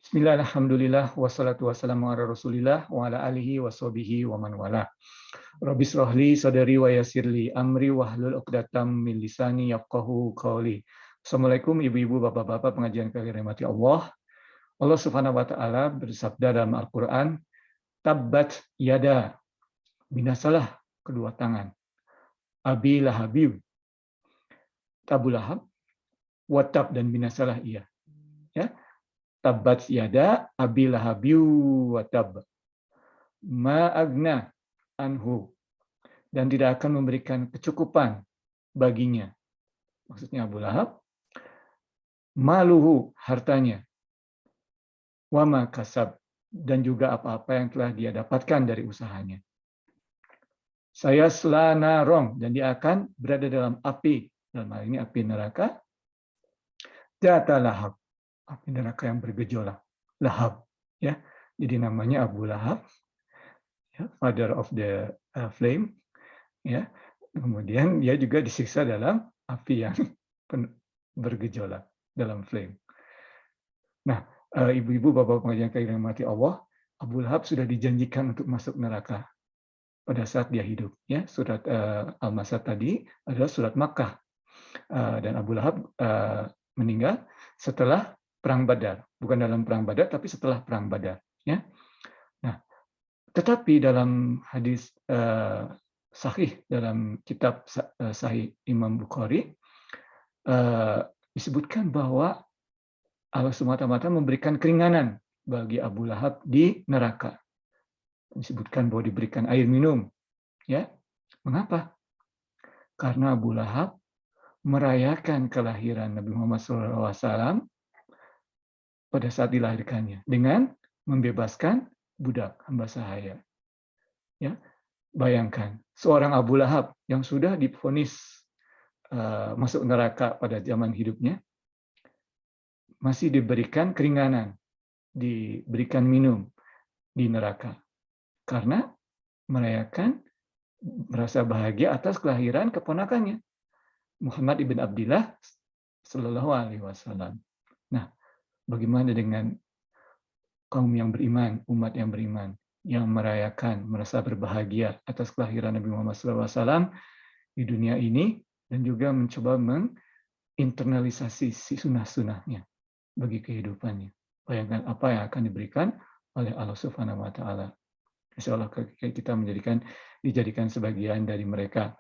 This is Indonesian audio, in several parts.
Bismillah, alhamdulillah, wassalatu wassalamu ala rasulillah, wa ala alihi wa sahbihi wa man wala. Rabbi shrahli sadari wa yassirli amri wahlul 'uqdatam min lisani yafqahu qawli. Assalamualaikum ibu-ibu, bapak-bapak pengajian kalian rahmati Allah. Allah Subhanahu wa taala bersabda dalam Al-Qur'an, tabbat yada, binasalah kedua tangan. Abi Lahabib, Abu Lahab, watab dan binasalah ia. Ya, tabbat yada Abi Lahabib watab. Ma agna anhu, dan tidak akan memberikan kecukupan baginya. Maksudnya Abu Lahab, maluhu, hartanya, wama kasab, dan juga apa-apa yang telah dia dapatkan dari usahanya. Saya selana rong, dan dia akan berada dalam api, dalam hal ini api neraka. Data lahab, api neraka yang bergejolak, lahab, ya. Jadi namanya Abu Lahab, ya, father of the flame, ya. Kemudian dia juga disiksa dalam api yang bergejolak, dalam flame. Nah, ibu-ibu, bapak pengajian kalian mati Allah, Abu Lahab sudah dijanjikan untuk masuk neraka pada saat dia hidup. Ya, surat Al-Masad tadi adalah surat Makkah, dan Abu Lahab meninggal setelah perang Badar, bukan dalam perang Badar, tapi setelah perang Badar. Ya, nah, tetapi dalam hadis sahih dalam kitab Sahih Imam Bukhari disebutkan bahwa Allah semata-mata memberikan keringanan bagi Abu Lahab di neraka. Disebutkan bahwa diberikan air minum. Ya, mengapa? Karena Abu Lahab merayakan kelahiran Nabi Muhammad SAW pada saat dilahirkannya dengan membebaskan budak hamba sahaya. Ya, bayangkan seorang Abu Lahab yang sudah divonis masuk neraka pada zaman hidupnya masih diberikan keringanan, diberikan minum di neraka karena merayakan merasa bahagia atas kelahiran keponakannya Muhammad ibn Abdillah Sallallahu Alaihi Wasallam. Nah, bagaimana dengan kaum yang beriman, umat yang beriman, yang merayakan, merasa berbahagia atas kelahiran Nabi Muhammad SAW di dunia ini, dan juga mencoba menginternalisasi si sunnah-sunnahnya bagi kehidupannya. Bayangkan apa yang akan diberikan oleh Allah Subhanahu Wa Taala. Insya Allah kita dijadikan sebagian dari mereka.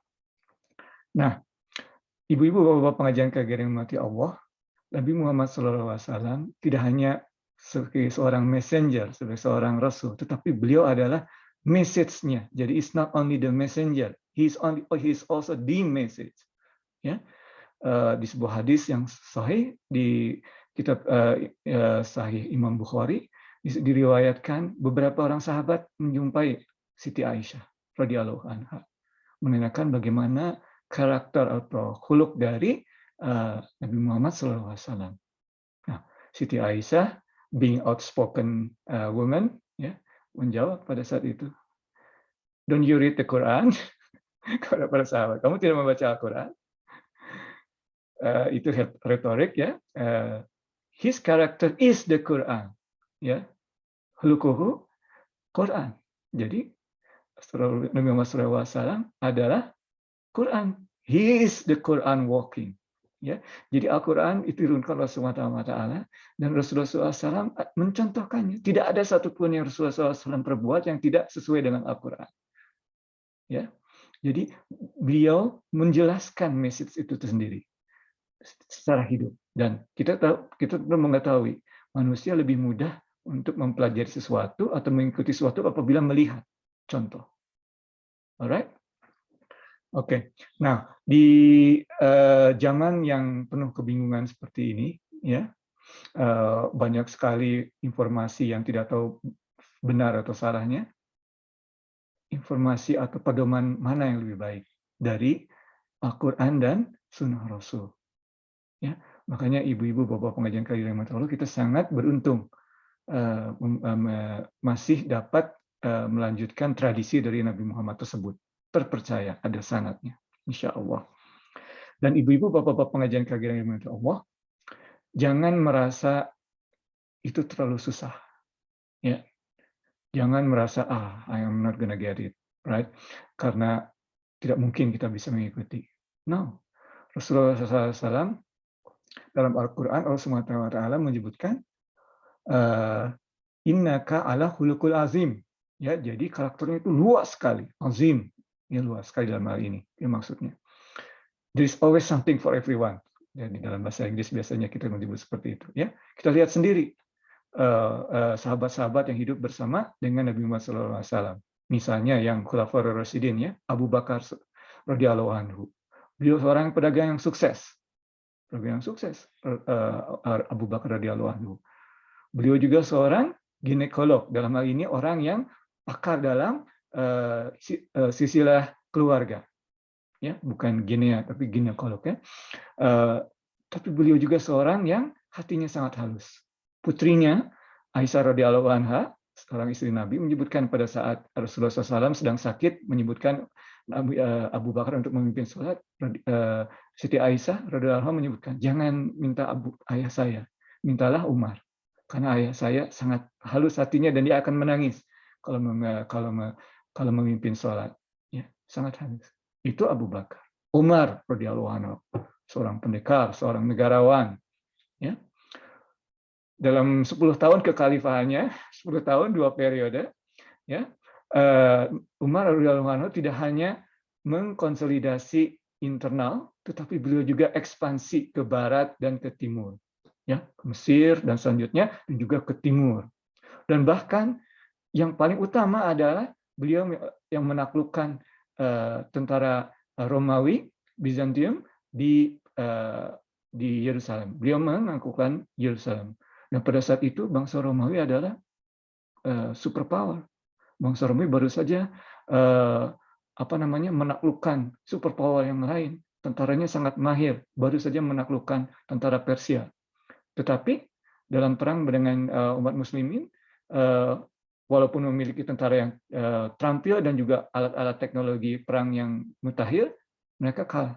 Nah, ibu-ibu, bapak-bapak pengajian kalian mati Allah, Nabi Muhammad SAW tidak hanya sebagai seorang messenger, sebagai seorang rasul, tetapi beliau adalah message-nya. Jadi it's not only the messenger, he is also the message. Ya, di sebuah hadis yang sahih di kitab Sahih Imam Bukhari diriwayatkan beberapa orang sahabat menjumpai Siti Aisyah radhiyallahu anha, menanyakan bagaimana karakter atau khuluq dari Nabi Muhammad SAW. Nah, Siti Aisyah, being outspoken woman, ya, menjawab pada saat itu, "Don't you read the Quran?" Kepada para sahabat, kamu tidak membaca Al-Quran? Itu retorik, ya. His character is the Quran, ya. Khuluquhu Quran. Jadi Nabi Muhammad SAW adalah Quran. He is the Quran walking. Ya, jadi Al-Quran itu diturunkan oleh Allah Taala dan Rasulullah SAW mencontohkannya. Tidak ada satupun yang Rasulullah SAW perbuat yang tidak sesuai dengan Al-Quran. Ya, jadi beliau menjelaskan message itu sendiri secara hidup, dan kita perlu mengetahui manusia lebih mudah untuk mempelajari sesuatu atau mengikuti sesuatu apabila melihat contoh. Alright? Oke. Nah, di zaman yang penuh kebingungan seperti ini, ya, banyak sekali informasi yang tidak tahu benar atau salahnya. Informasi atau pedoman mana yang lebih baik dari Al-Quran dan Sunnah Rasul? Ya, makanya ibu-ibu, bapak pengajian kalian Allah, kita sangat beruntung masih dapat melanjutkan tradisi dari Nabi Muhammad tersebut. Terpercaya, ada sanadnya, insya Allah. Dan ibu-ibu, bapak-bapak pengajian kalian Allah, jangan merasa itu terlalu susah. Ya, jangan merasa I am not gonna get it, right? Karena tidak mungkin kita bisa mengikuti. No, Rasulullah SAW dalam Al-Quran Allah SWT menyebutkan innaka ala khuluqul azim. Ya, jadi karakternya itu luas sekali, azim. Ya, luas sekali dalam hal ini. Ya, maksudnya. There is always something for everyone. Jadi dalam bahasa Inggris biasanya kita menyebut seperti itu. Ya, kita lihat sendiri sahabat-sahabat yang hidup bersama dengan Nabi Muhammad SAW. Misalnya yang Khulafaur Rasyidin, ya, Abu Bakar radhiyallahu anhu. Beliau seorang pedagang yang sukses. Abu Bakar radhiyallahu anhu. Beliau juga seorang ginekolog, dalam hal ini orang yang pakar dalam silsilah keluarga. Ya, bukan ginea tapi ginekolog, ya. Tapi beliau juga seorang yang hatinya sangat halus. Putrinya Aisyah radhiyallahu anha, seorang istri Nabi, menyebutkan pada saat Rasulullah SAW sedang sakit, menyebutkan Abu Bakar untuk memimpin sholat. Siti Aisyah radhiyallahu anha menyebutkan, jangan minta ayah saya, mintalah Umar, karena ayah saya sangat halus hatinya dan dia akan menangis kalau memimpin sholat. Ya, sangat halus. Itu Abu Bakar. Umar radhiyallahu anhu, seorang pendekar, seorang negarawan. Ya. Dalam 10 tahun kekhalifahannya, 10 tahun 2 periode, ya, Umar radhiyallahu anhu tidak hanya mengkonsolidasi internal, tetapi beliau juga ekspansi ke barat dan ke timur, ya, ke Mesir dan selanjutnya, dan juga ke timur. Dan bahkan yang paling utama adalah beliau yang menaklukkan tentara Romawi, Bizantium di Yerusalem. Beliau menaklukkan Yerusalem. Dan pada saat itu bangsa Romawi adalah superpower. Bangsa Romawi baru saja menaklukkan superpower yang lain. Tentaranya sangat mahir, baru saja menaklukkan tentara Persia. Tetapi dalam perang dengan umat muslimin, walaupun memiliki tentara yang terampil dan juga alat-alat teknologi perang yang mutakhir, mereka kalah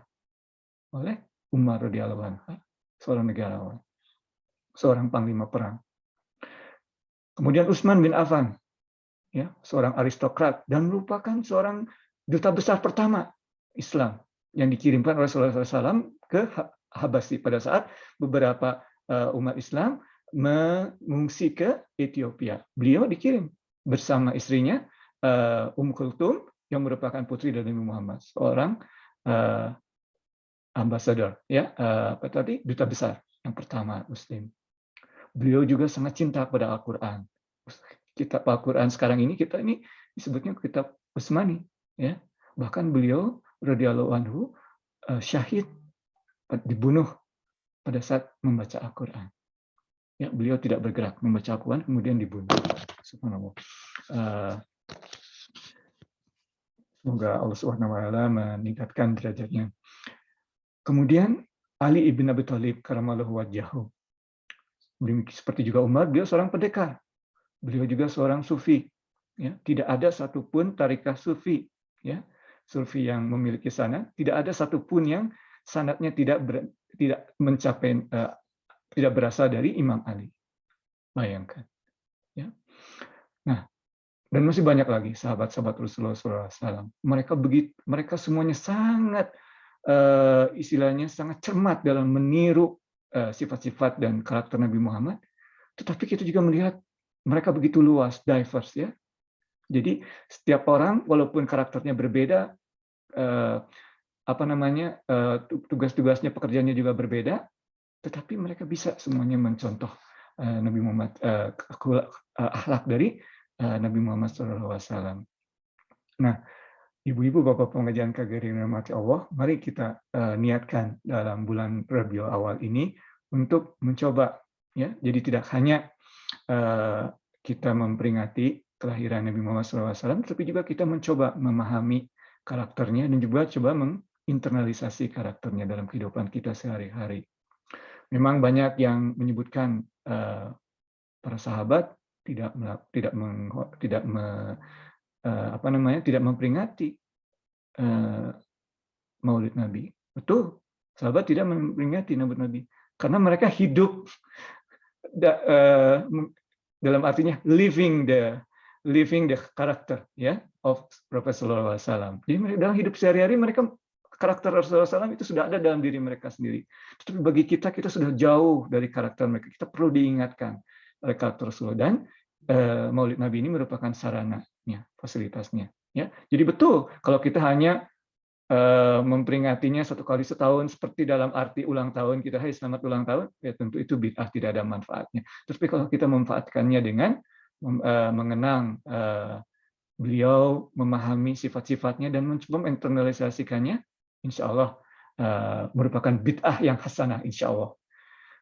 oleh Umar radhiyallahu anhu, seorang negarawan, seorang panglima perang. Kemudian Utsman bin Affan, ya, seorang aristokrat dan merupakan seorang duta besar pertama Islam yang dikirimkan oleh Rasulullah SAW ke Habasyi pada saat beberapa umat Islam mengungsi ke Ethiopia. Beliau dikirim bersama istrinya Kulthum yang merupakan putri dari Nabi Muhammad, seorang ambassador, ya, duta besar yang pertama Muslim. Beliau juga sangat cinta pada Al-Quran. Kitab Al-Quran sekarang ini kita ini disebutnya kitab Utsmani, ya. Bahkan beliau radhiyallahu anhu syahid, dibunuh pada saat membaca Al-Quran. Ya, beliau tidak bergerak membaca Al-Quran, kemudian dibunuh. Subhanallah. Semoga Allah SWT meningkatkan derajatnya. Kemudian Ali ibn Abi Thalib karamallahu wajhahu. Seperti juga Umar, beliau seorang pendekar. Beliau juga seorang sufi. Ya, tidak ada satupun tarikah sufi, ya, sufi yang memiliki sanad, tidak ada satupun yang sanadnya tidak mencapai tidak berasal dari Imam Ali. Bayangkan. Ya. Nah, dan masih banyak lagi sahabat-sahabat Rasulullah SAW. Mereka semuanya sangat istilahnya sangat cermat dalam meniru sifat-sifat dan karakter Nabi Muhammad. Tetapi kita juga melihat mereka begitu luas, diverse, ya. Jadi setiap orang walaupun karakternya berbeda, tugas-tugasnya, pekerjaannya juga berbeda, tetapi mereka bisa semuanya mencontoh Nabi Muhammad, akhlak dari Nabi Muhammad SAW. Nah, ibu-ibu, bapak pengajian KGRI yang dirahmati Allah, mari kita niatkan dalam bulan Rabiul Awal ini untuk mencoba, ya. Jadi tidak hanya kita memperingati kelahiran Nabi Muhammad SAW, tapi juga kita mencoba memahami karakternya dan juga coba menginternalisasi karakternya dalam kehidupan kita sehari-hari. Memang banyak yang menyebutkan para sahabat tidak memperingati Maulid Nabi. Betul, sahabat tidak memperingati Maulid Nabi karena mereka hidup dalam artinya living the character ya of Prophet Sallallahu Alaihi Wasallam. Jadi dalam hidup sehari-hari mereka karakter Rasulullah SAW itu sudah ada dalam diri mereka sendiri. Tetapi bagi kita, kita sudah jauh dari karakter mereka. Kita perlu diingatkan oleh karakter Rasulullah, dan Maulid Nabi ini merupakan sarananya, fasilitasnya. Ya, jadi betul kalau kita hanya memperingatinya satu kali setahun seperti dalam arti ulang tahun kita, hai selamat ulang tahun, ya tentu itu bid'ah, tidak ada manfaatnya. Tapi kalau kita memanfaatkannya dengan mengenang beliau, memahami sifat-sifatnya dan mencoba menginternalisasikannya, insya Allah merupakan bid'ah yang hasanah, insya Allah.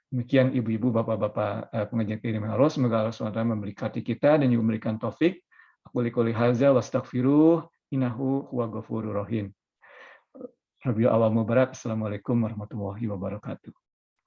Demikian ibu-ibu, bapak-bapak pengajian kiriman Allah, semoga Allah SWT memberkati kita dan juga memberikan taufik. Aku liqouli hadza wastaghfiruh innahu huwa ghafurur rahim. Rabiul Awal Mubarak. Assalamualaikum warahmatullahi wabarakatuh.